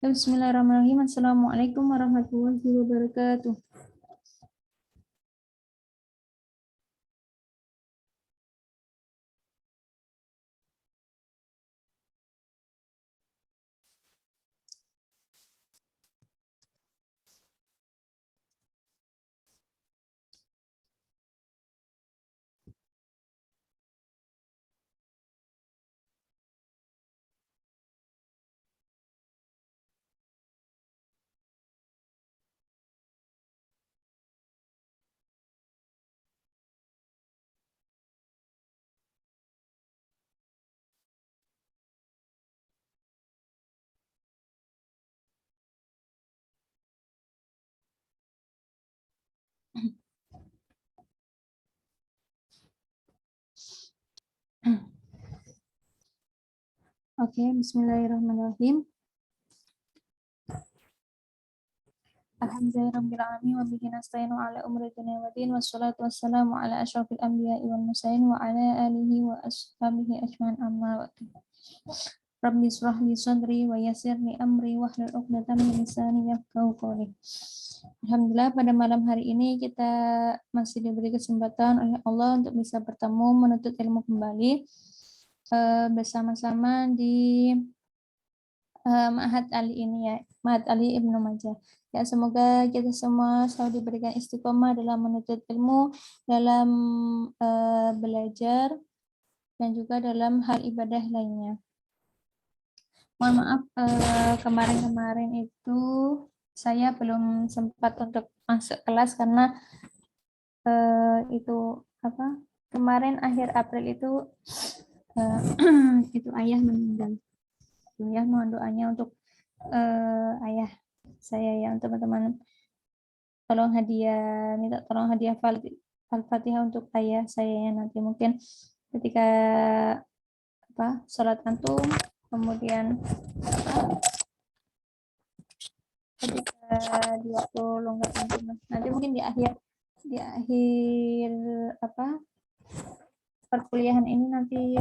Bismillahirrahmanirrahim. Assalamualaikum warahmatullahi wabarakatuh. Oke, bismillahirrahmanirrahim. Alhamdulillahirrahmanirrahim. Wa bihi nasta'inu ala umri dunya wa din. Wassalatu wassalamu ala asyrafil anbiya'i wal mursalin wa ala alihi wa ashabihi ajma'in amma ba'du. Rabbi shrah li sadri wa yassir li amri wahlul 'uqdatam min lisani yafqahu qawli. Alhamdulillah pada malam hari ini kita masih diberi kesempatan oleh Allah untuk bisa bertemu menuntut ilmu kembali bersama-sama di Ma'had Ali ini ya, Ma'had Ali Ibnu Majah. Ya, semoga kita semua selalu diberikan istiqomah dalam menuntut ilmu, dalam belajar, dan juga dalam hal ibadah lainnya. Mohon maaf, kemarin-kemarin itu saya belum sempat untuk masuk kelas karena itu apa? Kemarin akhir April itu itu ayah meninggal. Ya, mohon doanya untuk ayah saya ya, teman-teman. Minta tolong hadiah Al-Fatihah untuk ayah saya ya, nanti mungkin ketika sholat antum, kemudian ketika di waktu longgar antum, nanti mungkin di akhir perkuliahan ini nanti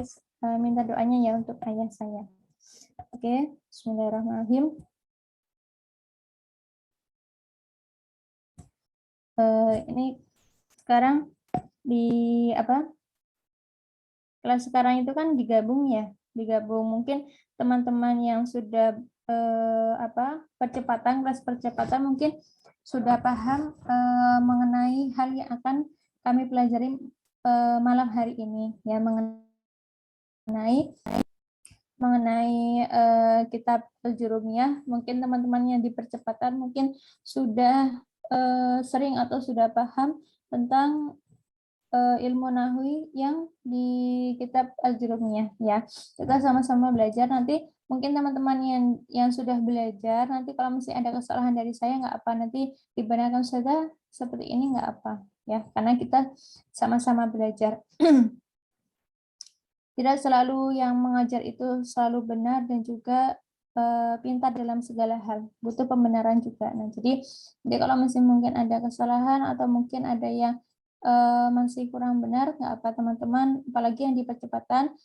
minta doanya ya untuk ayah saya. Oke, bismillahirrahmanirrahim. Ini sekarang di kelas sekarang itu kan digabung mungkin teman-teman yang sudah kelas percepatan mungkin sudah paham mengenai hal yang akan kami pelajari malam hari ini ya, mengenai kitab Al-Jurumiyah. Mungkin teman-teman yang di percepatan mungkin sudah sering atau sudah paham tentang ilmu nahwi yang di kitab Al-Jurumiyah ya. Kita sama-sama belajar, nanti mungkin teman-teman yang sudah belajar, nanti kalau masih ada kesalahan dari saya nggak apa, nanti dibenarkan saja seperti ini nggak apa ya, karena kita sama-sama belajar. Tidak selalu yang mengajar itu selalu benar dan juga pintar dalam segala hal, butuh pembenaran juga. Nah, jadi kalau masih mungkin ada kesalahan atau mungkin ada yang masih kurang benar, nggak apa teman-teman, apalagi yang di percepatan,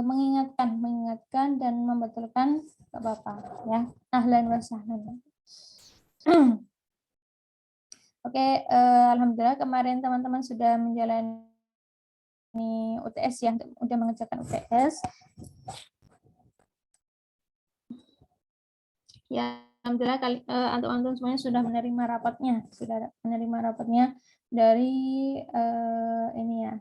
mengingatkan dan membetulkan nggak apa-apa ya. Ahlan wa sahlan. Oke, alhamdulillah kemarin teman-teman sudah menjalani UTS ya, udah mengerjakan UTS. Ya, alhamdulillah antum-antum semuanya sudah menerima rapatnya dari ini ya,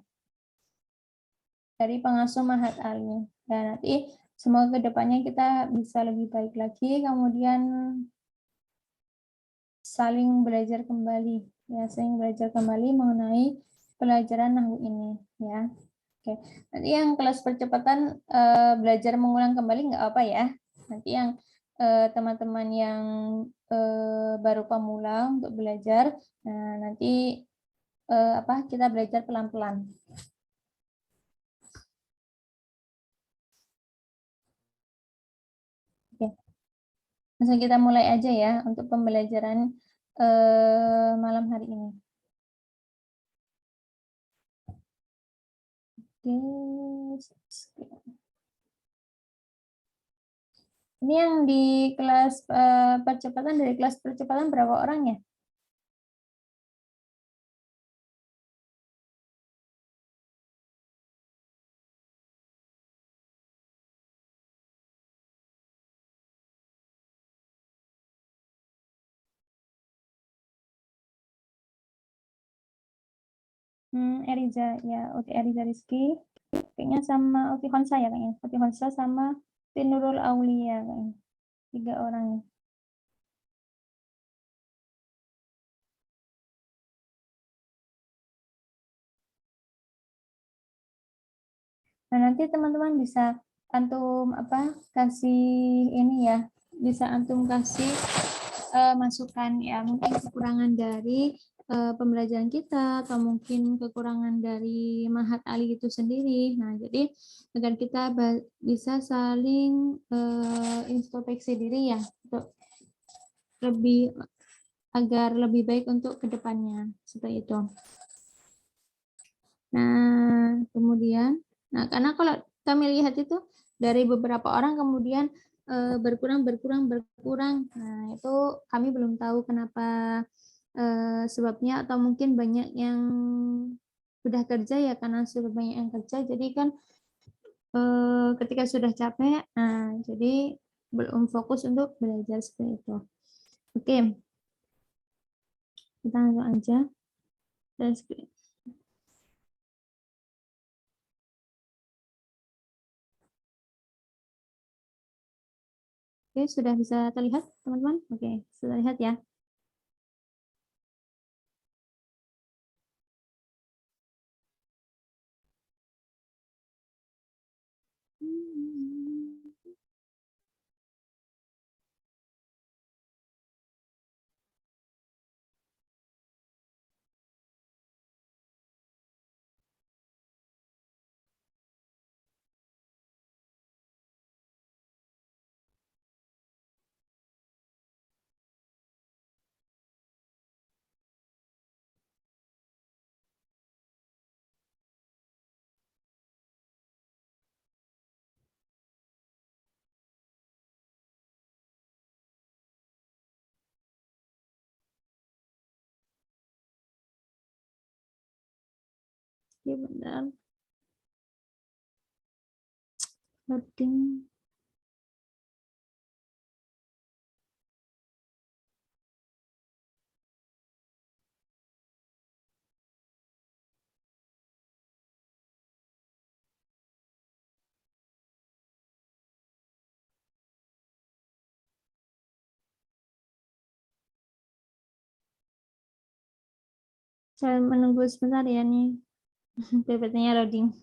dari pengasuh Ma'had Ali. Dan nanti semoga kedepannya kita bisa lebih baik lagi, kemudian saling belajar kembali mengenai pelajaran nahwu ini ya. Oke, nanti yang kelas percepatan belajar mengulang kembali nggak apa ya. Nanti yang teman-teman yang baru pemula untuk belajar, nah nanti kita belajar pelan-pelan. Oke, langsung kita mulai aja ya untuk pembelajaran malam hari ini. Oke. Ini yang di kelas percepatan, dari kelas percepatan berapa orang ya? Eriza ya, Uti Eriza Rizky, kayaknya sama Uti Honsa ya kayaknya, Uti Honsa sama Tinurul Aulia kayaknya, 3 orang. Nah, nanti teman-teman bisa antum kasih ini ya, bisa antum kasih masukan ya, mungkin kekurangan dari pembelajaran kita atau mungkin kekurangan dari Mahat Ali itu sendiri. Nah, jadi agar kita bisa saling introspeksi diri ya, untuk lebih agar lebih baik untuk kedepannya seperti itu. Nah, kemudian, karena kalau kami lihat itu dari beberapa orang kemudian berkurang. Nah, itu kami belum tahu kenapa sebabnya, atau mungkin banyak yang sudah kerja ya, karena sudah banyak yang kerja. Jadi kan ketika sudah capek, nah jadi belum fokus untuk belajar seperti itu. Oke, kita langsung aja. Oke, sudah bisa terlihat teman-teman? Oke, sudah lihat ya. Oke, bentar. Loading. Saya menunggu sebentar ya nih. PPT-nya loading.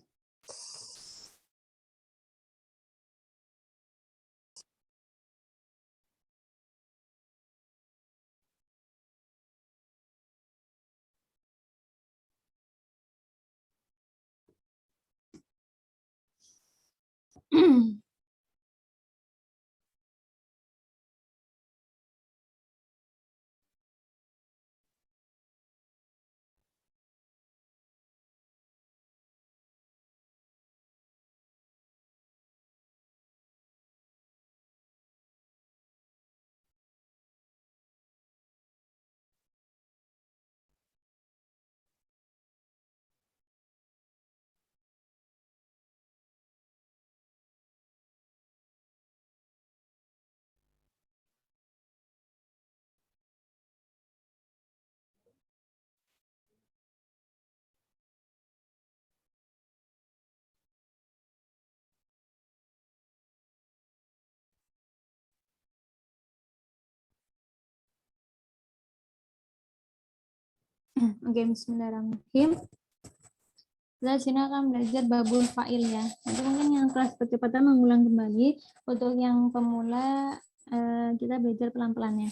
Oke, bismillahirrahmanirrahim. Kita sini akan belajar babul fa'il ya. Nanti mungkin yang kelas percepatan mengulang kembali. Untuk yang pemula kita belajar pelan-pelan ya.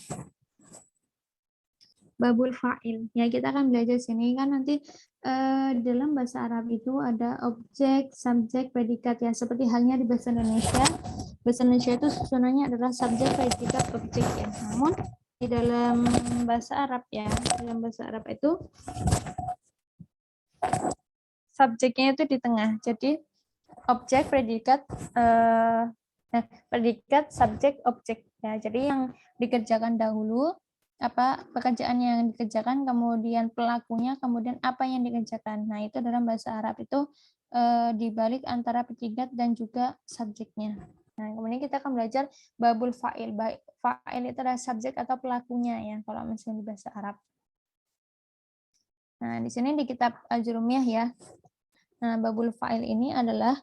Babul fa'il. Ya, kita akan belajar sini kan nanti dalam bahasa Arab itu ada objek, subjek, predikat ya. Seperti halnya di bahasa Indonesia. Bahasa Indonesia itu susunannya adalah subjek, predikat, objek ya. Namun di dalam bahasa Arab ya, dalam bahasa Arab itu subjeknya itu di tengah. Jadi objek, predikat, Nah, predikat, subjek, objek. Ya, jadi yang dikerjakan dahulu, apa pekerjaan yang dikerjakan, kemudian pelakunya, kemudian apa yang dikerjakan. Nah, itu dalam bahasa Arab itu dibalik antara predikat dan juga subjeknya. Nah, kemudian kita akan belajar babul fa'il. Fa'il itu adalah subjek atau pelakunya ya, kalau misalnya di bahasa Arab. Nah, di sini di kitab Al-Jurumiyah ya. Nah, babul fa'il ini adalah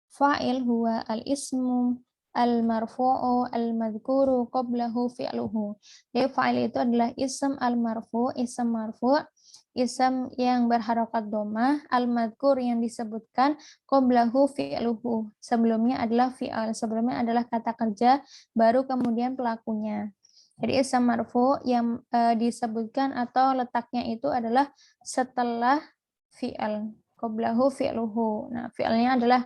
fa'il huwa al-ismu al-marfu'u al-madhkuru qablahu fi'luhu. Jadi fa'il itu adalah ism al-marfu', ism marfu', ism yang berharokat dhammah, al-madhkur yang disebutkan, qablahu fi'luhu. Sebelumnya adalah fi'al, sebelumnya adalah kata kerja, baru kemudian pelakunya. Jadi ism marfu' yang disebutkan atau letaknya itu adalah setelah fi'al. Qablahu fi'luhu. Nah, fi'alnya adalah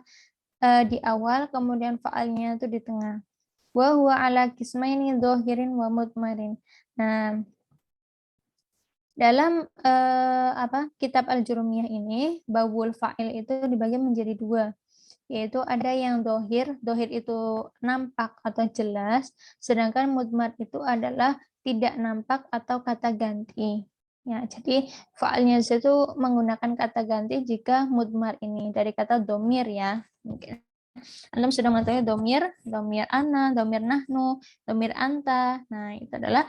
di awal, kemudian fa'alnya itu di tengah. Wa huwa ala qismaini dhahirin wa mudmarin. Nah, dalam kitab Al-Jurumiyah ini, babul fa'il itu dibagi menjadi dua, yaitu ada yang dohir itu nampak atau jelas, sedangkan mudmar itu adalah tidak nampak atau kata ganti. Ya, jadi fa'alnya itu menggunakan kata ganti jika mudmar ini dari kata domir ya. Mungkin Antum sudah mengetahui domir ana, domir nahnu, domir anta. Nah, itu adalah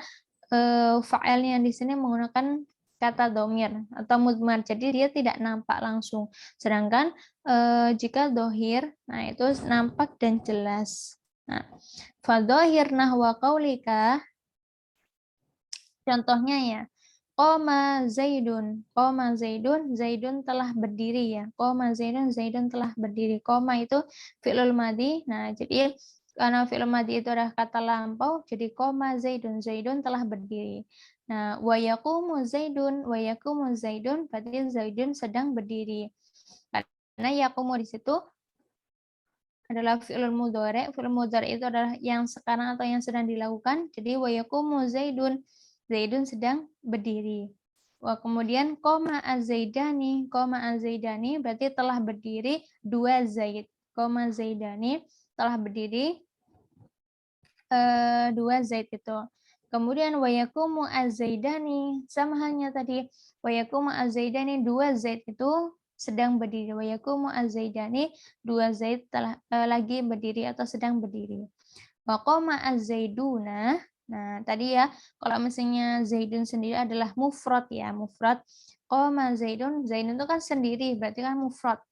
fa'ilnya di sini menggunakan kata domir atau mudmar. Jadi dia tidak nampak langsung. Sedangkan jika dohir, nah itu nampak dan jelas. Nah, fadohir nahwa qaulika, contohnya ya, Qoma Zaidun, Zaidun telah berdiri ya. Qoma Zaidun, Zaidun telah berdiri. Qoma itu fi'lul madhi. Nah, jadi karena fi'lul madhi itu adalah kata lampau, jadi qoma Zaidun, Zaidun telah berdiri. Nah, wa yaqumu Zaidun, berarti Zaidun sedang berdiri. Karena yaqumu di situ adalah fi'lul mudhari'. Fi'lul mudhari' itu adalah yang sekarang atau yang sedang dilakukan. Jadi wa yaqumu Zaidun, Zaidun sedang berdiri. Wah, kemudian koma azaidani berarti telah berdiri dua Zaid. Koma Zaidani telah berdiri dua Zaid itu. Kemudian wayakumu azaidani, sama halnya tadi wayakumu azaidani, dua Zaid itu sedang berdiri. Wayakumu azaidani, dua Zaid telah lagi berdiri atau sedang berdiri. Waqoma az-zaiduna. Nah, tadi ya, kalau misalnya Zaidun sendiri adalah mufrad ya, mufrad. Qoma Zaidun, Zaidun itu kan sendiri, berarti kan mufrad.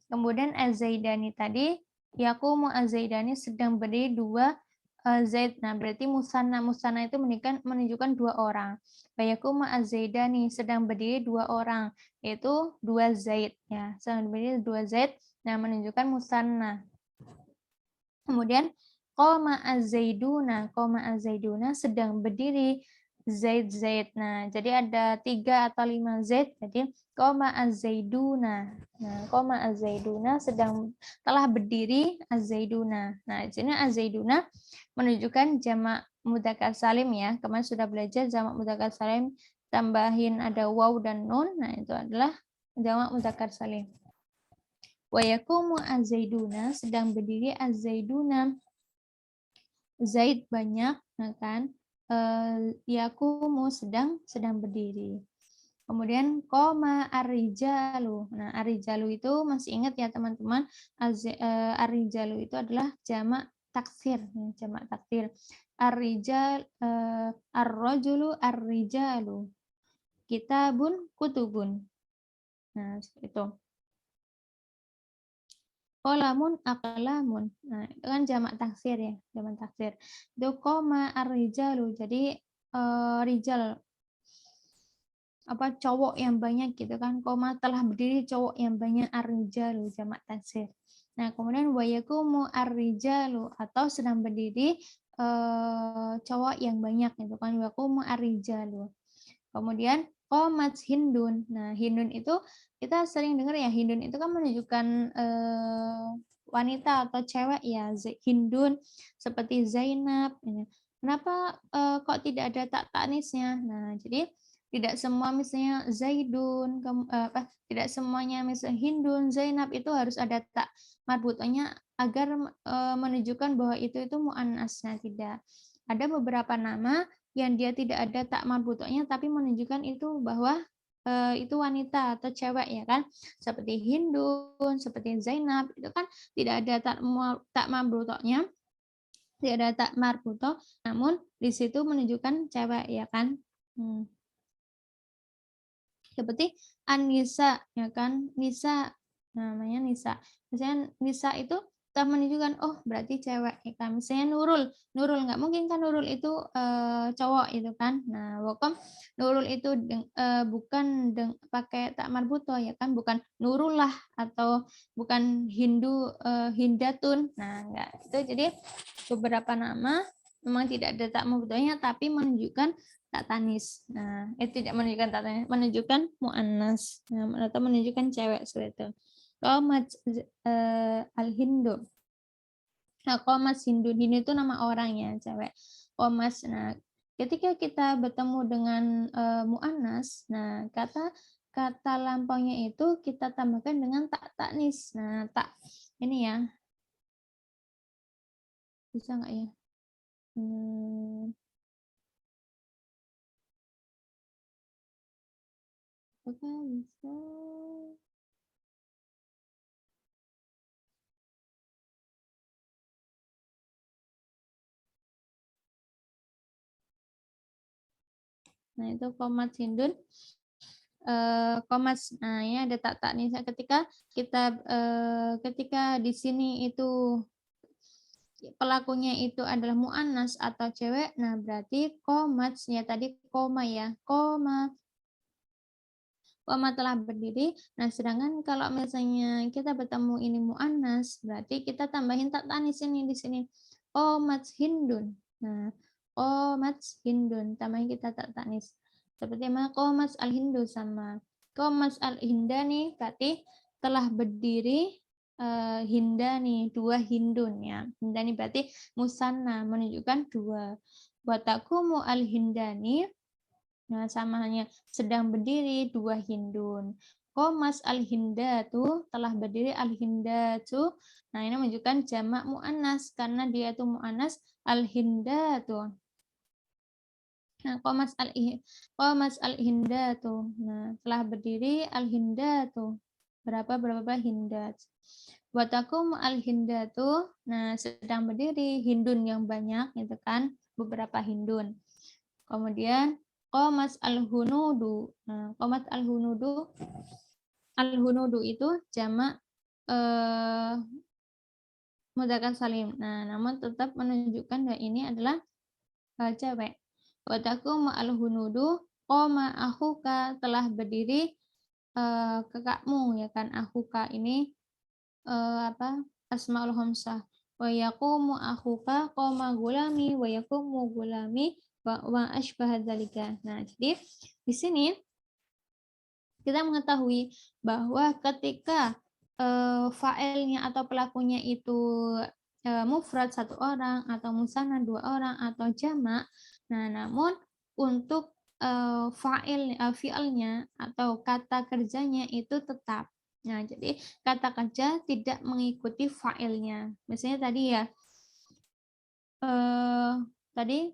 Kemudian az-zaidani tadi, yaqumu az-zaidani sedang berdiri dua Zaid. Nah, berarti musanna. Musanna itu menunjukkan dua orang. Yaqumu az-zaidani sedang berdiri dua orang, yaitu dua Zaid ya. Sedang berdiri dua Zaid, nah menunjukkan musanna. Kemudian Qoma az-zaiduna sedang berdiri Zaid. Nah, jadi ada 3 atau 5 Zaid. Jadi Qoma az-zaiduna. Nah, Qoma az-zaiduna telah berdiri az-zaiduna. Nah, di sini az-zaiduna menunjukkan jamak mudzakkar salim ya. Kemarin sudah belajar jamak mudzakkar salim tambahin ada waw dan nun. Nah, itu adalah jamak mudzakkar salim. Wa yaqumu az-zaiduna sedang berdiri az-zaiduna. Zaid banyak, nah kan? Yakumu sedang berdiri. Kemudian koma ar-rijalu. Nah, ar-rijalu itu masih ingat ya teman-teman? Ar-rijalu itu adalah jamak taksir, jamak taksir. Ar-rijal, ar-rajulu, ar-rijalu. Kitabun, kutubun. Nah, itu. Qolamun aqlamun. Nah, itu kan jamak taksir ya, jamak taksir. Itu koma ar-rijalu. Jadi rijal cowok yang banyak gitu kan. Koma telah berdiri cowok yang banyak, ar-rijalu jamak taksir. Nah, kemudian wayakumu ar-rijalu atau sedang berdiri cowok yang banyak gitu kan. Wayakumu ar-rijalu. Kemudian qomat Hindun. Nah, Hindun itu kita sering dengar ya, Hindun itu kan menunjukkan wanita atau cewek ya, Hindun seperti Zainab. Kenapa kok tidak ada tak tanisnya? Nah, jadi Tidak semua misalnya Zaidun, tidak semuanya misalnya Hindun, Zainab itu harus ada tak marbutanya agar menunjukkan bahwa itu muannas. Nah, tidak. Ada beberapa nama yang dia tidak ada tak marbutanya tapi menunjukkan itu bahwa itu wanita atau cewek ya kan. Seperti Hindun, seperti Zainab itu kan tidak ada tak marbutanya, tidak ada tak marbuto, namun di situ menunjukkan cewek ya kan. Seperti An-Nisa ya kan, Nisa namanya Nisa. Misalnya Nisa itu telah menunjukkan oh berarti cewek ya kan. Misalnya Nurul, Nurul nggak mungkin kan Nurul itu cowok itu kan. Nah, wakom Nurul itu bukan pakai tak marbuto ya kan, bukan Nurullah atau bukan Hindatun. Nah, enggak. Itu jadi beberapa nama memang tidak ada tak marbutonya tapi menunjukkan tak tanis. Nah, itu tidak menunjukkan tak tanis, menunjukkan muannas. Nah, atau menunjukkan cewek seperti itu. Qomat al-Hindu. Nah, Qomas Hindu, Hindu itu nama orangnya, cewek. Qomas. Nah, ketika kita bertemu dengan muannas, nah kata lampaunya itu kita tambahkan dengan tak tanis. Nah, tak ini ya. Bisa nggak ya? Apakah bisa? Nah, itu Qomat Hindun. Komas. Nah, ini ada tak nih. Ketika di sini itu pelakunya itu adalah muannas atau cewek, nah berarti komatsnya tadi koma ya, koma telah berdiri. Nah, sedangkan kalau misalnya kita bertemu ini muannas, berarti kita tambahin tak tanis ini di sini. Komats Hindun. Nah, komats Hindun, tambahin kita tak tanis. Seperti mana komats al-Hindu sama komats al-Hindani berarti telah berdiri Hindani, dua Hindun ya. Hindani berarti musanna, menunjukkan dua. Watakumu al-Hindani, nah, sama hanya sedang berdiri dua Hindun. Komas al-Hindatu, telah berdiri al-Hindatu. Nah, ini menunjukkan jamak mu'annas karena dia itu mu'annas al-Hindatu. Nah, Komas al-Hindatu. Nah, telah berdiri al-Hindatu. Berapa Hindat. Watakum al-Hindatu. Nah, sedang berdiri Hindun yang banyak, gitu kan? Beberapa Hindun. Kemudian Qomas al-Hunudu. Nah, Qomat al-Hunudu itu jamak mudzakkar salim. Nah, namun tetap menunjukkan bahwa ini adalah cewek. Watakum al-Hunudu qoma akhuka, telah berdiri kakakmu ya kan. Akhuka ini asmaul khamsah. Wa yaqumu akhuka qoma gulami wa yaqumu gulami wa asbah dzalika. Nah, jadi di sini kita mengetahui bahwa ketika fa'ilnya atau pelakunya itu mufrad satu orang atau musanna dua orang atau jamak, nah namun untuk fi'ilnya atau kata kerjanya itu tetap. Nah, jadi kata kerja tidak mengikuti fa'ilnya. Misalnya tadi ya, tadi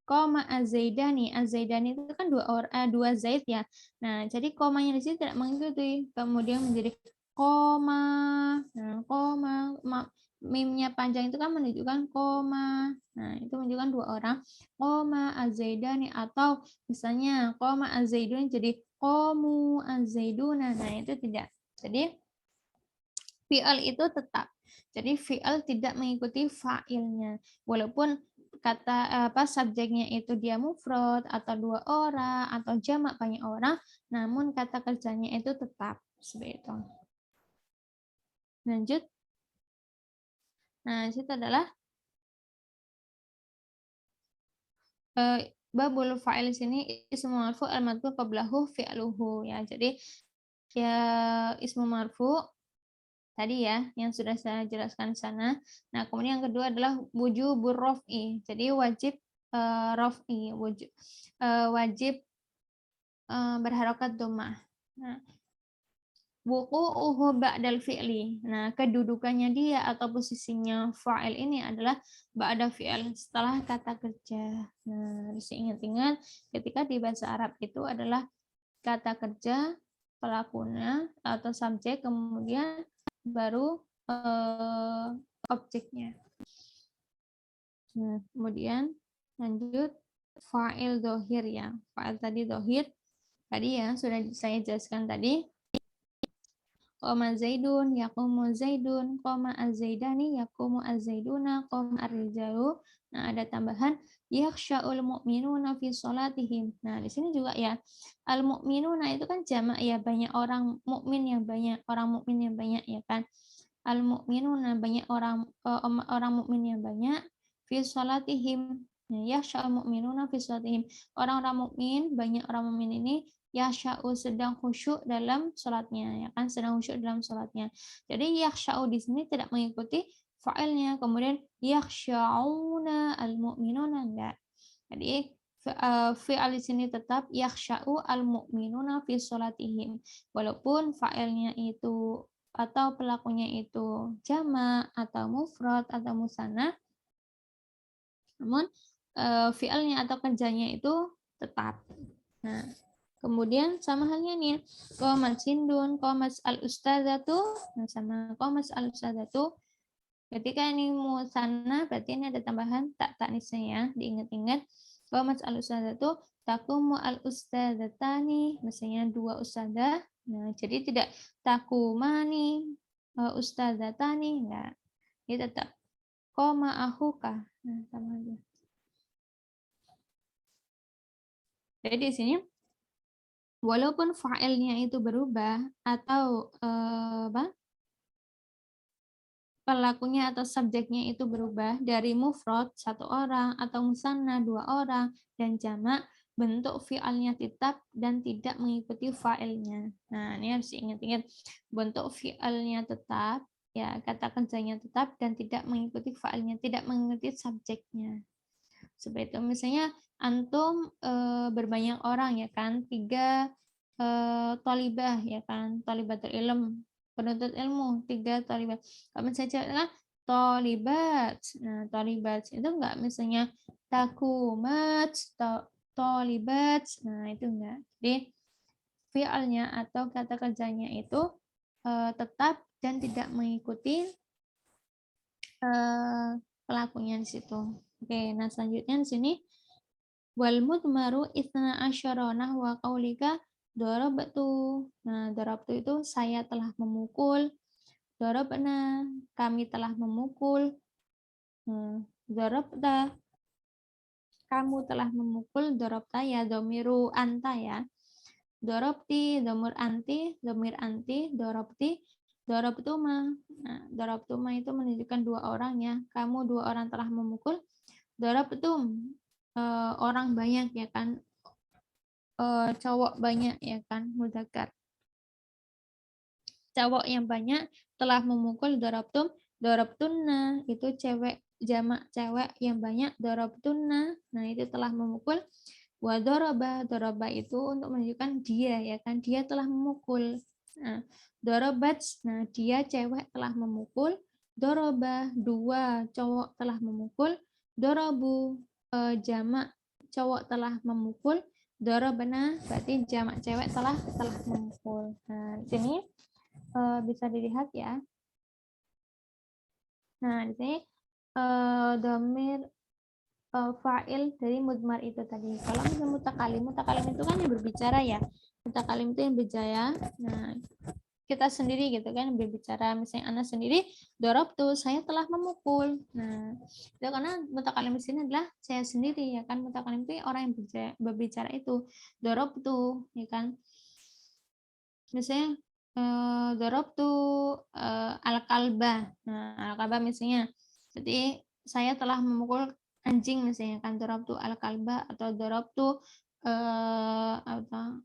koma azaidani, azaidani itu kan dua zaid ya. Nah, jadi komanya di sini tidak mengikuti, kemudian menjadi koma. Nah, koma, mimnya panjang itu kan menunjukkan koma. Nah, itu menunjukkan dua orang. Koma azaidani, atau misalnya koma azaidun jadi komu azaiduna. Nah, itu tidak. Jadi fi'al itu tetap. Jadi fi'al tidak mengikuti fa'ilnya. Walaupun kata subjeknya itu dia mufrad atau dua orang atau jamak banyak orang, namun kata kerjanya itu tetap seperti itu. Lanjut. Nah, itu adalah babul fa'il sini ismu marfu al-madfu qablahu fi'luhu ya. Jadi ya ismu marfu tadi ya yang sudah saya jelaskan di sana. Nah, kemudian yang kedua adalah wujubur raf'i. Jadi wajib raf'i, wajib berharokat dhammah. Nah, wuqu'uhu ba'dal fi'li. Nah, kedudukannya dia atau posisinya fa'il ini adalah ba'da fi'il, setelah kata kerja. Nah, harus ingat-ingat ketika di bahasa Arab itu adalah kata kerja, pelakunya atau subjek, kemudian baru objeknya. Nah, kemudian lanjut fa'il dhohir ya. Fa'il tadi dhohir. Tadi ya sudah saya jelaskan tadi. Qoma Zaidun, yaqumu Zaidun, qoma az-Zaidani, yaqumu az-Zaiduna, qoma ar-rijalu. Nah, ada tambahan yakhsha'ul mu'minuna fi sholatihim. Nah, di sini juga ya. Al-mu'minuna itu kan jamak ya, banyak orang mukmin yang banyak, orang mukmin yang banyak ya kan. Al-mu'minuna banyak orang mukmin yang banyak fi sholatihim. Nah, yakhsha'ul mu'minuna fi sholatihim. Orang-orang mukmin, banyak orang mukmin ini yakhsha'u sedang khusyuk dalam sholatnya, ya kan, sedang khusyuk dalam sholatnya. Jadi yakhsha'u di sini tidak mengikuti fa'ilnya, kemudian yakhsha'una al-mu'minuna enggak. Jadi fi'al di sini tetap yakhsha'u al-mu'minuna fi sholatihim, walaupun fa'ilnya itu atau pelakunya itu jamak atau mufrad atau musanna, namun fi'alnya atau kerjanya itu tetap. Nah, kemudian sama halnya nih, qomat Hindun, qomat al-ustadzatu, nah sama qomat al-ustadzatu. Ketika ini musanna berarti ini ada tambahan tak taknisnya ya, diingat-ingat. Qomat al-ustadzatu, taqumu al-ustadzatani, misalnya dua ustadzah. Nah, jadi tidak takumani ustadzatani, enggak. Ini tetap qoma akhuka. Nah, sama aja. Jadi di sini walaupun fa'ilnya itu berubah atau pelakunya atau subjeknya itu berubah dari mufrad satu orang atau musanna dua orang dan jamak, bentuk fi'alnya tetap dan tidak mengikuti fa'ilnya. Nah, ini harus diingat-ingat, bentuk fi'alnya tetap, ya kata kerjanya tetap dan tidak mengikuti fa'ilnya, tidak mengikuti subjeknya. Seperti itu, misalnya antum berbanyak orang ya kan, 3 thalibah ya kan, thalibatul ilm, penuntut ilmu, 3 thalibah. Kalau misalnya cewek thalibat, nah thalibat itu enggak misalnya takumat, thalibat, nah itu enggak. Jadi fi'alnya atau kata kerjanya itu tetap dan tidak mengikuti pelakunya di situ. Oke, nah selanjutnya di sini wal mudmaru itsna asyara nahwa qaulika darabtu. Nah, darabtu itu saya telah memukul. Darabna, kami telah memukul. Darabta, kamu telah memukul. Darabta ya domiru anta ya. Darabti, domir anti, darabti, darabtuma. Nah, darabtuma itu menunjukkan dua orang ya. Kamu dua orang telah memukul. Darabtum, orang banyak ya kan, cowok banyak ya kan, mudzakkar. Cowok yang banyak telah memukul. Darabtum, darabtunna itu cewek, jamak cewek yang banyak. Darabtunna, nah itu telah memukul. Wa daraba, daraba itu untuk menunjukkan dia ya kan, dia telah memukul. Nah, darabat, nah dia cewek telah memukul. Daraba, dua cowok telah memukul. Darabu, jamak cowok telah memukul. Darabna berarti jamak cewek telah memukul. Nah, di sini bisa dilihat ya. Nah, di sini dhamir fa'il dari mudmar itu tadi. Kalau misalnya mutakalim itu kan yang berbicara ya. Mutakalim itu yang berjaya. Nah, kita sendiri gitu kan berbicara, misalnya anak sendiri, darabtu, saya telah memukul. Nah, itu karena mutakalim di sini adalah saya sendiri ya kan. Mutakalim itu orang yang berbicara itu. Darabtu ya kan. Misalnya darabtu al-kalba. Nah, al-kalba misalnya. Jadi saya telah memukul anjing misalnya kan, darabtu al-kalba atau darabtu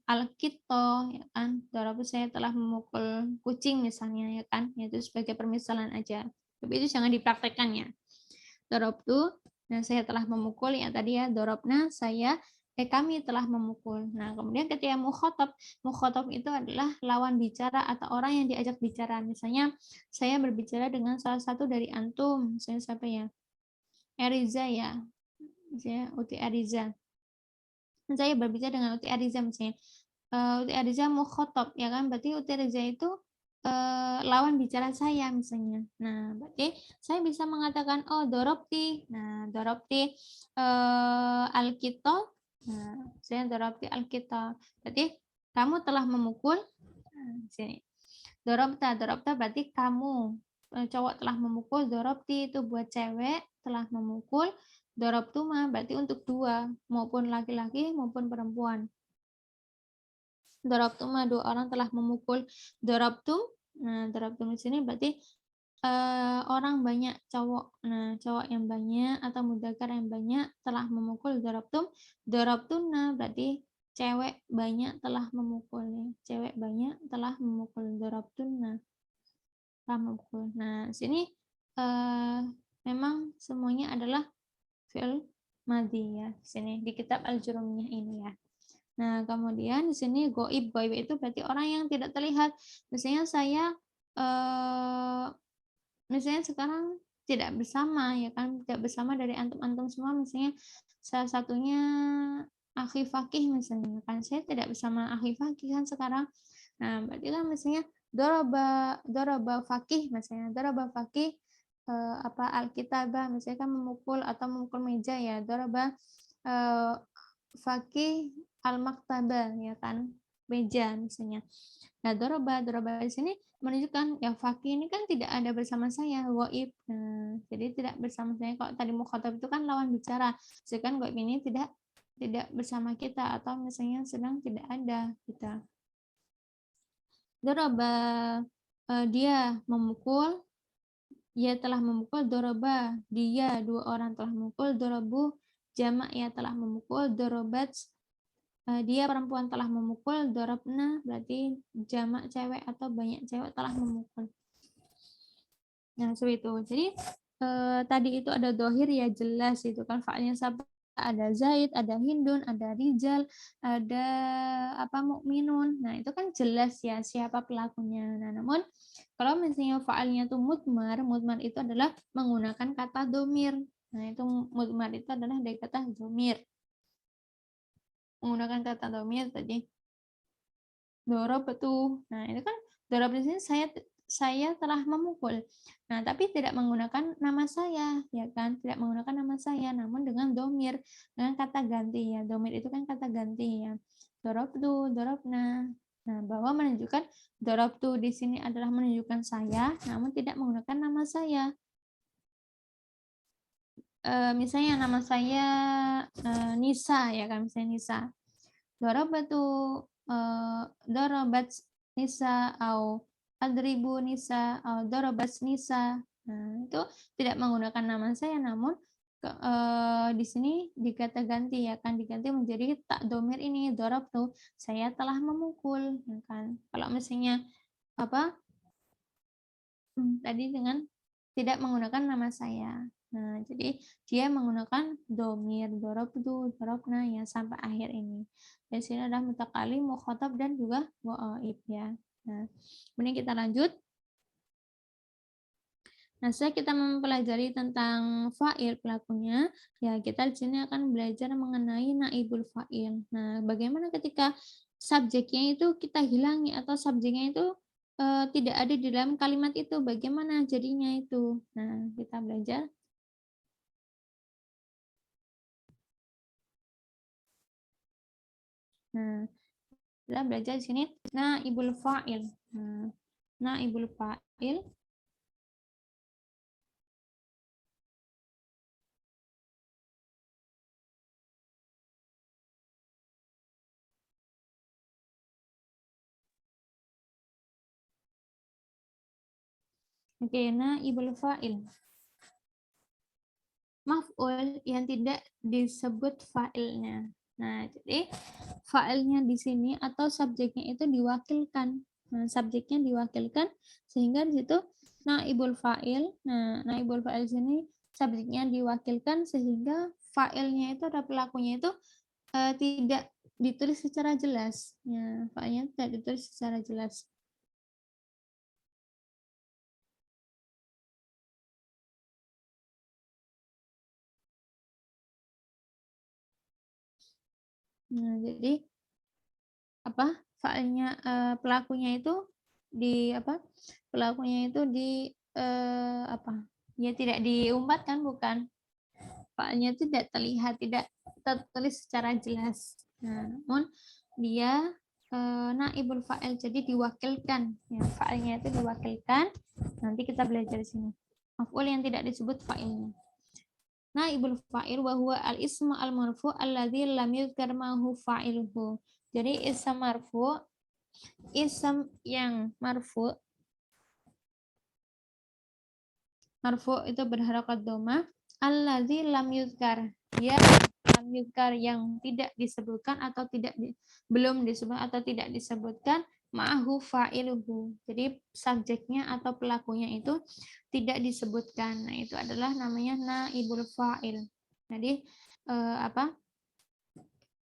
al-kitto ya kan, darabtu saya telah memukul kucing misalnya ya kan, itu sebagai permisalan aja, tapi itu jangan dipraktekkan ya. Darabtu, nah saya telah memukul yang tadi ya, darabna saya kami telah memukul. Nah, kemudian ketika mukhotob itu adalah lawan bicara atau orang yang diajak bicara. Misalnya saya berbicara dengan salah satu dari antum, misalnya siapa ya? Eriza ya. Misalnya Uti Ariza. Saya berbicara dengan Uti Ariza misalnya. Uti Ariza mukhotob ya kan? Berarti Uti Ariza itu lawan bicara saya misalnya. Nah, berarti saya bisa mengatakan oh dorobti. Nah, dorobti alkitol. Nah, saya dorobti alkitol. Berarti kamu telah memukul. Nah, sini. Dorobta berarti kamu. Cowok telah memukul. Dorobti itu buat cewek telah memukul. Dorobtuma berarti untuk dua, maupun laki-laki maupun perempuan. Dorobtuma dua orang telah memukul. Dorobtum. Nah, dorobtum di sini berarti orang banyak cowok. Nah, cowok yang banyak atau mudzakkar yang banyak telah memukul. Dorobtum. Dorobtuna berarti cewek banyak telah memukul. Cewek banyak telah memukul. Dorobtuna telah memukul. Nah, sini memang semuanya adalah fi'il madhi ya. Sini di kitab Al-Jurumiyah ini ya. Nah, kemudian di sini goib itu berarti orang yang tidak terlihat. Misalnya saya misalnya sekarang tidak bersama ya kan, tidak bersama dari antum-antum semua, misalnya salah satunya akhi Fakih misalnya kan, saya tidak bersama akhi Fakih kan sekarang. Nah, berarti kan misalnya doraba Fakih misalnya, doraba Fakih alkitabah misalnya kan memukul atau memukul meja ya, doraba Fakih al-maktabah ya kan, meja misalnya. Nah, doroba di sini menunjukkan ya Fakih ini kan tidak ada bersama saya, goib. Nah, jadi tidak bersama saya. Kalau tadi mukhatab itu kan lawan bicara, sedangkan goib ini tidak bersama kita atau misalnya sedang tidak ada kita. Doroba dia memukul, ia telah memukul. Doroba dia dua orang telah memukul. Dorobu jamak ia telah memukul. Dorobat dia perempuan telah memukul. Dorobna berarti jamak cewek atau banyak cewek telah memukul. Nah, seperti itu. Jadi tadi itu ada dohir ya, jelas itu kan fa'ilnya siapa, ada Zaid, ada Hindun, ada Rijal, ada mukminun. Nah, itu kan jelas ya siapa pelakunya. Nah, namun kalau misalnya fa'ilnya itu mudmar itu adalah menggunakan kata domir. Nah, itu mudmar itu adalah dari kata domir. Menggunakan kata domir tadi. Dorob itu. Nah, itu kan dorob di sini saya telah memukul. Nah, tapi tidak menggunakan nama saya, ya kan? Tidak menggunakan nama saya, namun dengan domir, dengan kata ganti ya. Domir itu kan kata ganti ya. Dorobtu, dorobna. Nah, bahwa menunjukkan dorobtu di sini adalah menunjukkan saya, namun tidak menggunakan nama saya. Misalnya nama saya Nisa, ya kan? Misalnya Nisa. Dorobatu, dorobat Nisa, atau adribu Nisa, atau dorobat Nisa. Nah, itu tidak menggunakan nama saya, namun di sini dikata ganti ya kan, diganti menjadi tak domir ini, dorobtu, saya telah memukul, ya kan. Kalau misalnya tadi dengan tidak menggunakan nama saya. Nah, jadi dia menggunakan domir, dorobtu, dorobna ya sampai akhir ini. Di sini ada mutakalim, mukhatab dan juga ghaib ya. Nah, kemudian kita lanjut. Nah, setelah kita mempelajari tentang fa'il pelakunya, ya kita di sini akan belajar mengenai naibul fa'il. Nah, bagaimana ketika subjeknya itu kita hilangi atau subjeknya itu tidak ada di dalam kalimat itu, bagaimana jadinya itu. Nah, kita belajar. Nah, kita belajar di sini naibul fa'il. Nah, naibul fa'il oke, naibul fa'il. Maf'ul yang tidak disebut fa'ilnya. Nah, jadi fa'ilnya di sini atau subjeknya itu diwakilkan. Nah, subjeknya diwakilkan sehingga di situ naibul fa'il. Nah, naibul fa'il sini subjeknya diwakilkan sehingga fa'ilnya itu ada pelakunya itu tidak ditulis secara jelas. Ya, fa'ilnya tidak ditulis secara jelas. Nah, jadi apa? Fa'ilnya pelakunya itu di apa? Pelakunya itu di apa? Ya tidak diumpat kan, bukan? Fa'ilnya itu tidak terlihat, tidak tertulis secara jelas. Nah, namun dia naibul fa'il, jadi diwakilkan. Ya, fa'ilnya itu diwakilkan. Nanti kita belajar di sini. Maf'ul yang tidak disebut fa'ilnya. Naibul fa'il wa huwa al-ismu al-marfu alladzi lam yuzkar ma'hu fa'iluhu. Jadi ism marfu, ism yang marfu itu berharakat dhamma, alladzi lam yuzkar, ya lam yuzkar yang tidak disebutkan atau belum disebut atau tidak disebutkan ma'hu fa'iluhu. Jadi subjeknya atau pelakunya itu tidak disebutkan. Nah, itu adalah namanya naibul fa'il. Jadi apa?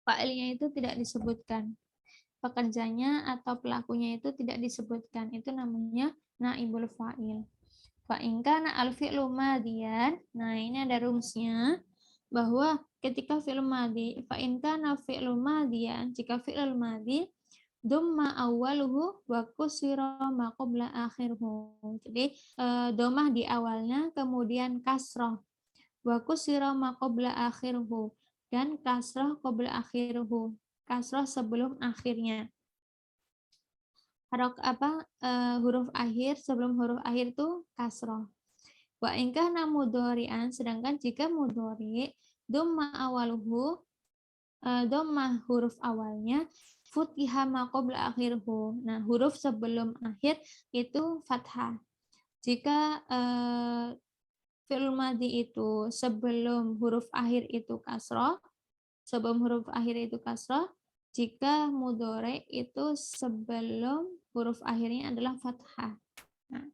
Fa'ilnya itu tidak disebutkan. Pekerjanya atau pelakunya itu tidak disebutkan. Itu namanya naibul fa'il. Fa'in kana al-fi'lu madiyan. Nah, ini ada rumusnya bahwa ketika fi'il madi, fa'in kana fi'lu madiyan, jika fi'il madi dhamma awwaluhu wa kusira ma qabla akhirhu. Jadi dhammah di awalnya, kemudian kasrah. Wa kusira ma qabla akhirhu, dan kasrah qabla akhirhu. Kasrah sebelum akhirnya. Huruf akhir sebelum huruf akhir itu kasrah. Wa in kana mudhari'an, sedangkan jika mudhari dhamma awaluhu, dhamma huruf awalnya, futhiha ma qabla akhirhu. Nah, huruf sebelum akhir itu fathah. Jika fi'il madhi itu sebelum huruf akhir itu kasrah, jika mudhari itu sebelum huruf akhirnya adalah fathah. Nah,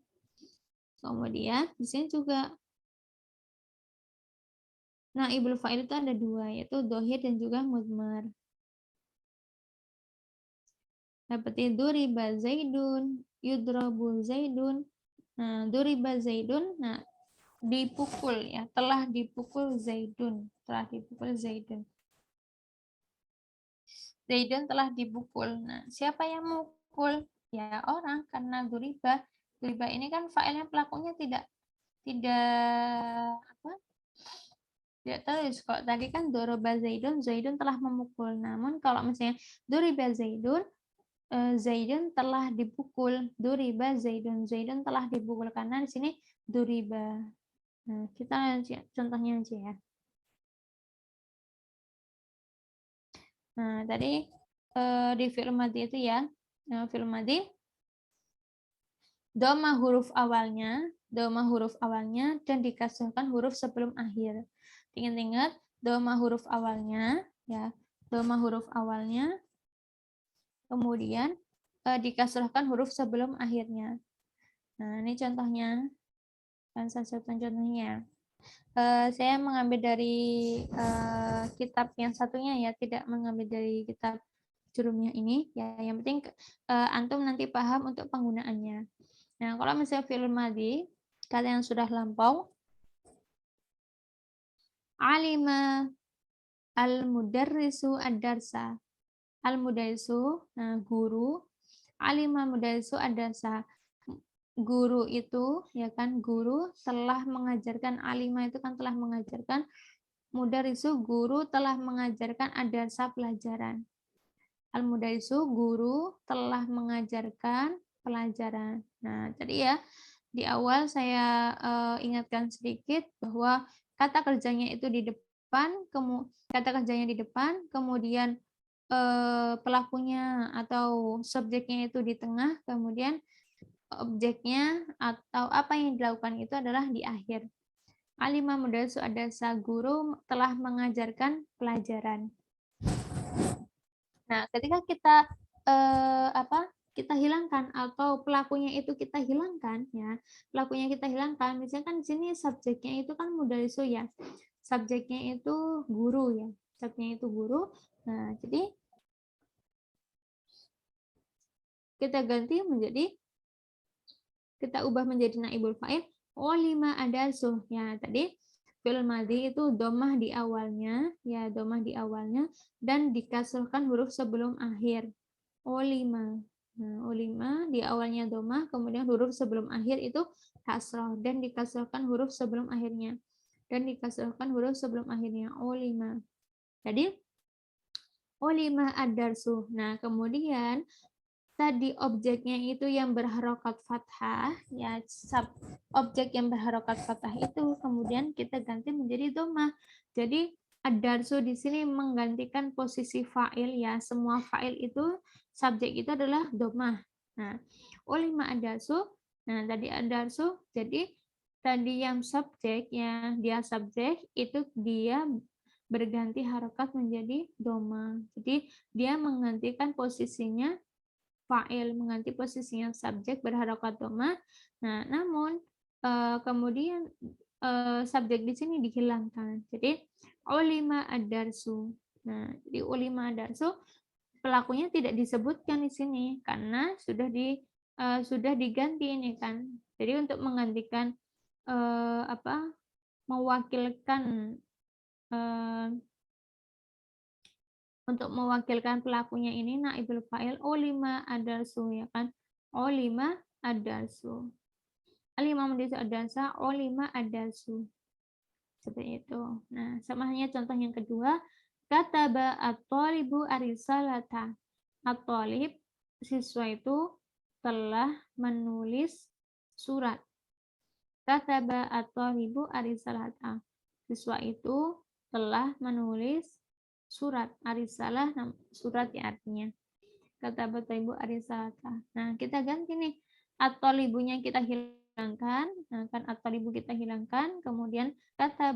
kemudian di sini juga naibul fa'il itu ada dua, yaitu dhohir dan juga mudmar. Seperti duriba zaidun, yudrabu zaidun. Nah, duriba zaidun, nah dipukul ya, telah dipukul zaidun, Zaidun telah dipukul. Nah, siapa yang mukul? Ya orang, karena duriba. Duriba ini kan fa'ilnya, pelakunya tidak apa? Tidak terus. Kalau tadi kan doroba Zaidun, Zaidun telah memukul. Namun kalau misalnya duriba Zaidun, Zaidun telah dipukul. Duriba Zaidun, Zaidun telah dipukul, karena di sini duriba. Nah, kita contohnya aja ya. Nah, tadi di fi'il madhi itu ya, fi'il madhi dhamma huruf awalnya dan dikasrahkan huruf sebelum akhir. Ingat-ingat dhamma huruf awalnya ya, dhamma huruf awalnya, kemudian dikasrahkan huruf sebelum akhirnya. Nah, ini contohnya. Dan salah satu contohnya. Saya mengambil dari kitab yang satunya ya, tidak mengambil dari kitab Jurumiyah ini ya. Yang penting antum nanti paham untuk penggunaannya. Nah, kalau misalnya fi'il madhi, kata yang sudah lampau, alima al-mudarrisu ad-darsa. Al-mudarrisu, nah guru, alima mudarrisu ad-darsa. Guru itu ya kan, guru telah mengajarkan, alima itu kan telah mengajarkan, mudarrisu guru telah mengajarkan ad-darsa pelajaran. Al-mudarrisu guru telah mengajarkan pelajaran. Nah, jadi ya di awal saya ingatkan sedikit bahwa kata kerjanya itu di depan, kemudian pelakunya atau subjeknya itu di tengah, kemudian objeknya atau apa yang dilakukan itu adalah di akhir. Alima mudarrisu ad-darsa, guru telah mengajarkan pelajaran. Nah, ketika kita kita hilangkan atau pelakunya itu kita hilangkan ya, misalnya kan di sini subjeknya itu kan mudarrisu ya, subjeknya itu guru ya, subjeknya itu guru. Nah, jadi kita ganti menjadi, kita ubah menjadi naibul fa'il. Ulima adarsu. Ya, tadi fi'il madhi itu domah di awalnya, ya domah di awalnya, dan dikasrahkan huruf sebelum akhir. Ulima. Nah, ulima di awalnya domah, kemudian huruf sebelum akhir itu kasrah, dan dikasrahkan huruf sebelum akhirnya. Dan dikasrahkan huruf sebelum akhirnya. Ulima. Jadi, ulima ad-darsu. Nah, kemudian tadi objeknya itu yang berharokat fathah, ya objek yang berharokat fathah itu kemudian kita ganti menjadi domah. Jadi ad-darsu di sini menggantikan posisi fa'il, ya. Semua fa'il itu, subjek itu adalah domah. Nah, ulima ad-darsu. Nah, tadi ad-darsu, jadi tadi yang subjek, ya, dia subjek itu dia berganti harokat menjadi domah. Jadi dia menggantikan posisinya fa'il, mengganti posisinya subjek berharokat domah. Nah, namun kemudian subjek di sini dihilangkan. Jadi ulima ad-darsu. Nah, di ulima ad-darsu pelakunya tidak disebutkan di sini karena sudah diganti ini kan. Jadi untuk menggantikan mewakilkan untuk mewakilkan pelakunya ini naibul fa'il ulima adarsu, ya kan. Ulima adarsu. Al-imam adarsa ulima adarsu. Seperti itu. Nah, sama halnya contoh yang kedua, kataba at-thalibu arisalata. At-thalib, siswa itu telah menulis surat. Kataba at-thalibu arisalata. Siswa itu telah menulis surat. Arisalah surat ya artinya. Kata ibu arisalata. Nah, kita ganti nih. At-thalibunya kita hilangkan. Nah, kan at-thalibu kita hilangkan. Kemudian kata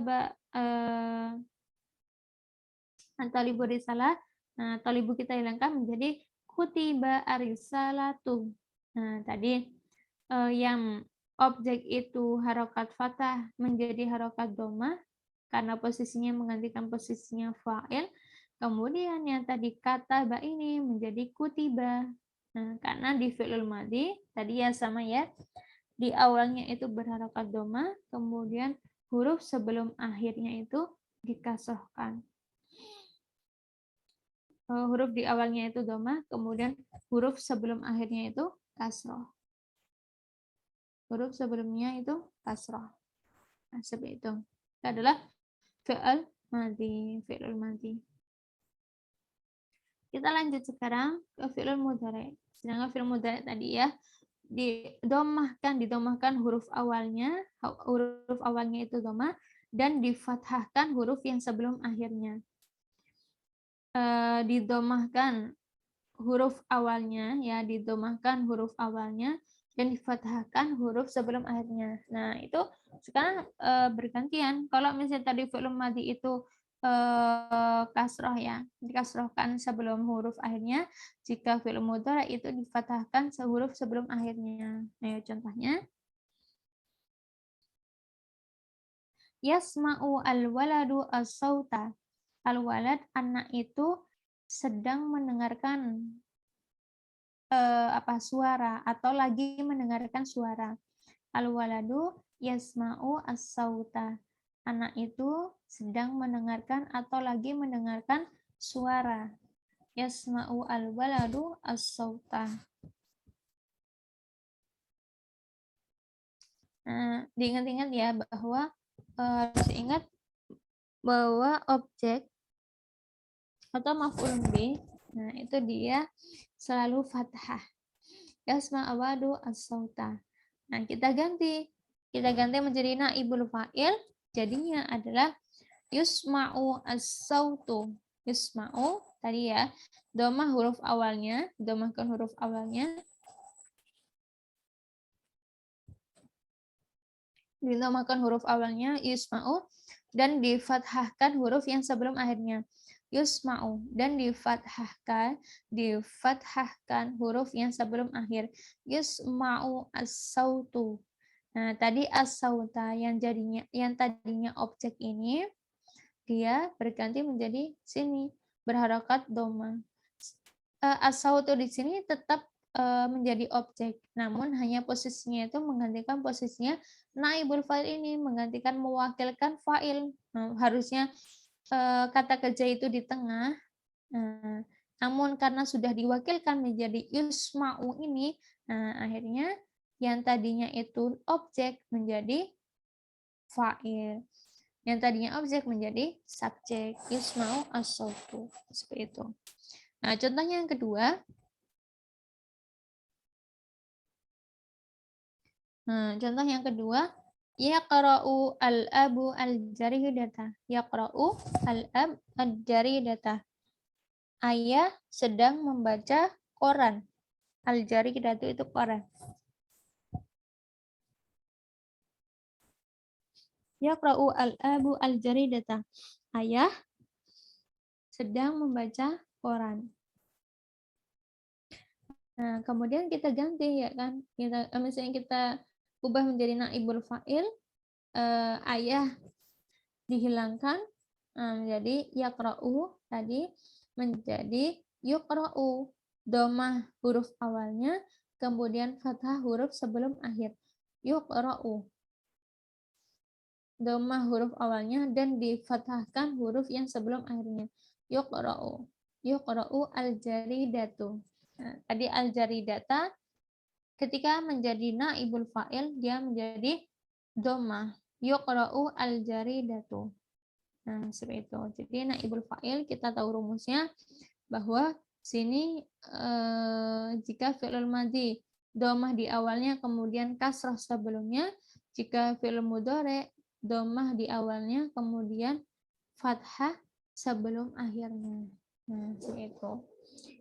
at-thalibu risalah. Nah, at-thalibu kita hilangkan menjadi kutiba arisalatu. Nah, tadi yang objek itu harokat fathah menjadi harokat domah karena posisinya menggantikan posisinya fa'il. Kemudian yang tadi kata ba ini menjadi kutiba. Nah, karena di fi'il madhi tadi ya sama ya. Di awalnya itu berharokat domah, kemudian huruf sebelum akhirnya itu dikasrohkan. Huruf di awalnya itu domah, kemudian huruf sebelum akhirnya itu kasroh. Huruf sebelumnya itu kasroh. Nah, seperti itu. Itu adalah fi'il madhi, fi'il madhi. Kita lanjut sekarang ke fi'il mudhari. Sedangkan fi'il mudhari tadi ya didomahkan huruf awalnya itu domah dan difathahkan huruf yang sebelum akhirnya. Didomahkan huruf awalnya, ya, didomahkan huruf awalnya dan difathahkan huruf sebelum akhirnya. Nah, itu sekarang bergantian. Kalau misalnya tadi fi'il madhi itu kasroh, ya, dikasrohkan sebelum huruf akhirnya. Jika fi'il mudhari itu difathahkan huruf sebelum akhirnya. Nah, contohnya yasma'u al-waladu as-sauta. Al-walad, anak itu sedang mendengarkan suara atau lagi mendengarkan suara. Al-waladu yasma'u as-sauta. Anak itu sedang mendengarkan atau lagi mendengarkan suara. Yasma'u al-waladu as-sauta. Nah, diingat-ingat ya bahwa harus ingat bahwa objek atau maf'ul bih, nah itu dia selalu fathah. Yasma'u al-waladu as-sauta. Nah, kita ganti menjadi naibul fa'il. Jadinya adalah yusma'u as-sautu. Yusma'u tadi ya, domah huruf awalnya, domahkan huruf awalnya. Didomahkan huruf awalnya yusma'u dan difathahkan huruf yang sebelum akhirnya. Yusma'u dan difathahkan huruf yang sebelum akhir. Yusma'u as-sautu. Nah, tadi as-sauta yang tadinya objek ini dia berganti menjadi sini berharokat doma. As-sautu di sini tetap menjadi objek, namun hanya posisinya itu menggantikan posisinya naibul fa'il ini, menggantikan mewakilkan fa'il. Nah, harusnya kata kerja itu di tengah. Nah, namun karena sudah diwakilkan menjadi yusma'u ini, nah akhirnya yang tadinya itu objek menjadi fa'il. Yang tadinya objek menjadi subjek. Yusma'u as-sautu. Seperti itu. Nah, contohnya yang kedua. Nah, contoh yang kedua. Yaqra'u al-abu al-jaridata. Yaqra'u al-ab al-jaridata. Ayah sedang membaca koran. Al-jaridatu itu koran. Yaqra'u al-abu al-jaridata. Ayah sedang membaca koran. Nah, kemudian kita ganti ya kan. Misalnya kita ubah menjadi naibul fa'il, ayah dihilangkan menjadi yaqra'u tadi menjadi yuqra'u. Domah huruf awalnya, kemudian fathah huruf sebelum akhir. Yuqra'u. Domah huruf awalnya dan difathahkan huruf yang sebelum akhirnya. Yuqra'u. Yuqra'u al-jaridatu. Nah, tadi al-jaridata ketika menjadi naibul fa'il dia menjadi domah. Yuqra'u al-jaridatu. Nah, seperti itu. Jadi naibul fa'il kita tahu rumusnya bahwa sini jika fi'il madhi domah di awalnya kemudian kasrah sebelumnya, jika fi'il mudhari domah di awalnya kemudian fathah sebelum akhirnya. Nah, seperti itu.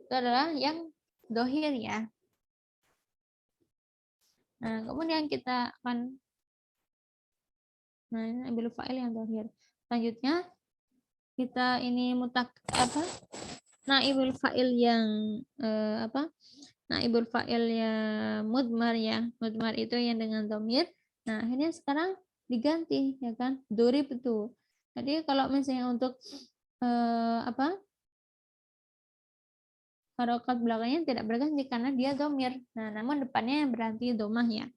Itu adalah yang dohir ya. Nah, kemudian kita akan naibul fa'il yang dohir. Selanjutnya kita ini naibul fa'il yang naibul fa'il yang mudmar ya. Mudmar itu yang dengan dhamir. Nah, akhirnya sekarang diganti ya kan. Durib itu. Jadi kalau misalnya untuk harokat belakangnya tidak berganti karena dia dhamir. Nah, namun depannya yang berarti domah ya.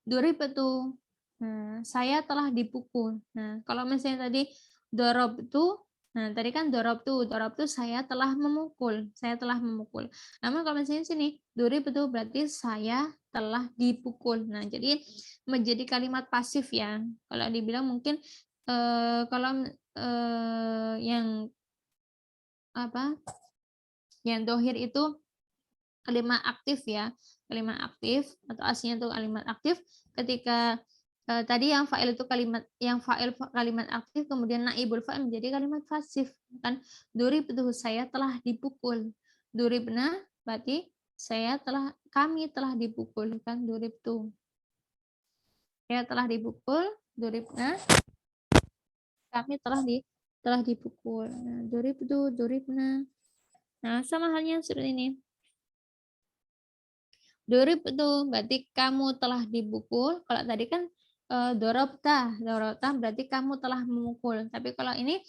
Durib itu. Nah, saya telah dipukul. Nah, kalau misalnya tadi dorob itu, nah tadi kan dorob tuh saya telah memukul, saya telah memukul. Namun kalau misalnya sini durib itu berarti saya telah dipukul. Nah, jadi menjadi kalimat pasif ya. Kalau dibilang mungkin kalau yang yang dohir itu kalimat aktif ya, kalimat aktif atau aslinya itu kalimat aktif ketika tadi yang fa'il itu kalimat aktif kemudian naibul fa'il menjadi kalimat pasif kan. Durib itu saya telah dipukul. Duribna berarti kami telah dipukul kan. Durib tuh saya telah dipukul. Duribna kami telah dipukul. Nah, durib itu duribna. Nah, sama halnya seperti ini. Durib itu berarti kamu telah dipukul. Kalau tadi kan dorobta berarti kamu telah memukul. Tapi kalau ini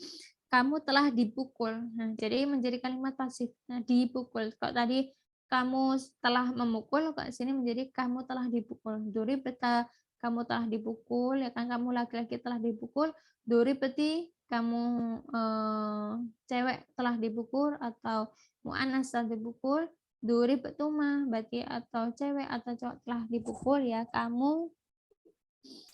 kamu telah dipukul. Nah, jadi menjadi kalimat pasif. Nah, dipukul. Kalau tadi kamu telah memukul, kalau sini menjadi kamu telah dipukul. Duribta kamu telah dipukul, ya kan kamu laki-laki telah dipukul. Duribti kamu cewek telah dipukul atau mu'annas telah dipukul. Durib tuma berarti atau cewek atau cowok telah dipukul ya kamu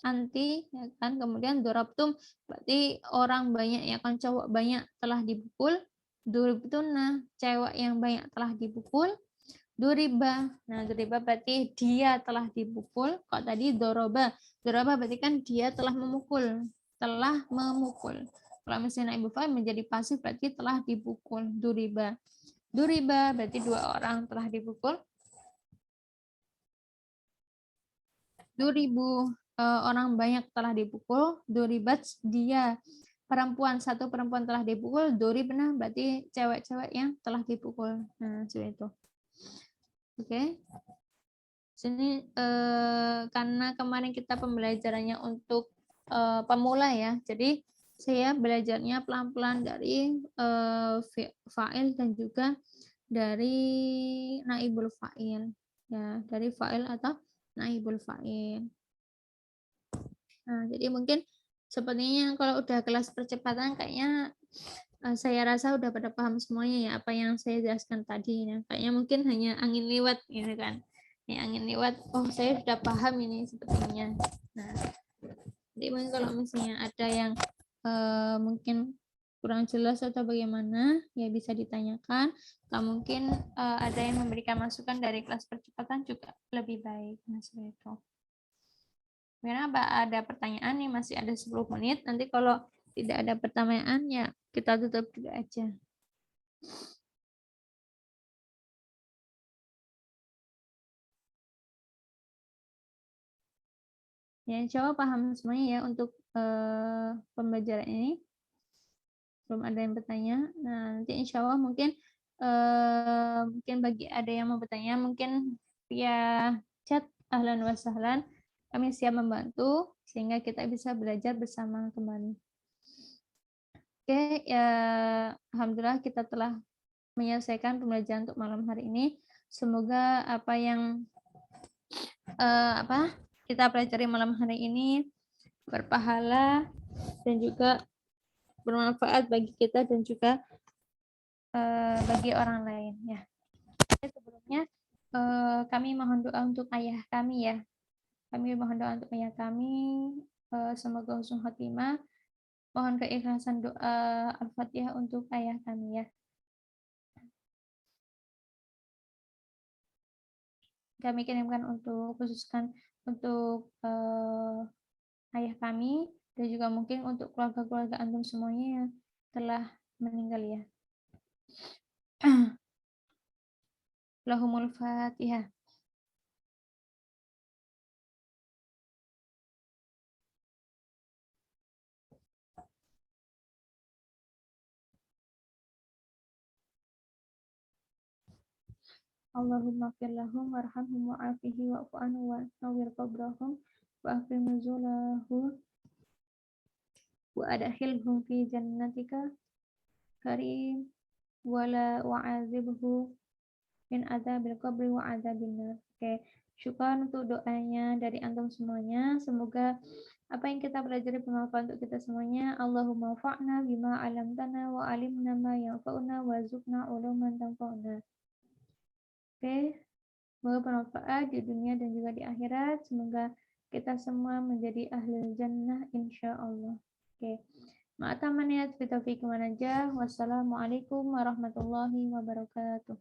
anti ya kan. Kemudian dorabtum berarti orang banyak ya kan, cowok banyak telah dipukul. Duribtuna cewek yang banyak telah dipukul. Duriba, nah duriba berarti dia telah dipukul. Kok tadi doroba berarti kan dia telah memukul. Kalau misalnya ibu fa'il menjadi pasif berarti telah dipukul. Duriba berarti dua orang telah dipukul. 2000 orang banyak telah dipukul. Duribat dia satu perempuan telah dipukul. Duribna berarti cewek-cewek yang telah dipukul. Nah, seperti itu. Oke. Sini karena kemarin kita pembelajarannya untuk pemula ya. Jadi saya belajarnya pelan-pelan dari fa'il dan juga dari naibul fa'il. Ya, dari fa'il atau naibul fa'il. Nah, jadi mungkin sepertinya kalau udah kelas percepatan kayaknya saya rasa udah pada paham semuanya ya apa yang saya jelaskan tadi ya. Kayaknya mungkin hanya angin lewat gitu kan. Ya, angin lewat, oh saya sudah paham ini sepertinya. Nah, jadi mungkin kalau misalnya ada yang mungkin kurang jelas atau bagaimana ya bisa ditanyakan. Atau mungkin ada yang memberikan masukan dari kelas percepatan juga lebih baik. Nah, seperti itu. Karena ada pertanyaan nih masih ada 10 menit. Nanti kalau tidak ada pertanyaan ya kita tutup dulu aja. Ya, insya Allah paham semuanya ya untuk pembelajaran ini. Belum ada yang bertanya. Nah, nanti insya Allah mungkin bagi ada yang mau bertanya mungkin via chat ahlan wa sahlan. Kami siap membantu sehingga kita bisa belajar bersama kembali. Oke, ya alhamdulillah kita telah menyelesaikan pembelajaran untuk malam hari ini. Semoga apa yang kita pelajari malam hari ini berpahala dan juga bermanfaat bagi kita dan juga bagi orang lain ya. Sebelumnya kami mohon doa untuk ayah kami ya. Kami mohon doa untuk ayah kami, semoga husnul khotimah. Mohon keikhlasan doa Al-Fatihah untuk ayah kami ya. Kami kirimkan untuk khususkan untuk ayah kami dan juga mungkin untuk keluarga-keluarga antum semuanya yang telah meninggal ya. Lahumul Fatihah. Allahumma fir lahum warhamhum wa'afihi wa'fu anhu wa nawwir qabrahum wa akrim nuzulahu wa adkhilhum fi jannatika karim wala wa'azibhu min adzabil qabri wa adzabin nar. Oke, syukur untuk doanya dari antum semuanya. Semoga apa yang kita pelajari bermanfaat untuk kita semuanya. Allahumma fa'na bima 'allamtana wa 'alimna ma yanfa'una wa zukna uluman tanfa'una. Oke, semoga bermanfaat di dunia dan juga di akhirat. Semoga kita semua menjadi ahli jannah insyaallah. Oke. Ma'atamaniyat bitaufiq wa najah. Wassalamualaikum warahmatullahi wabarakatuh.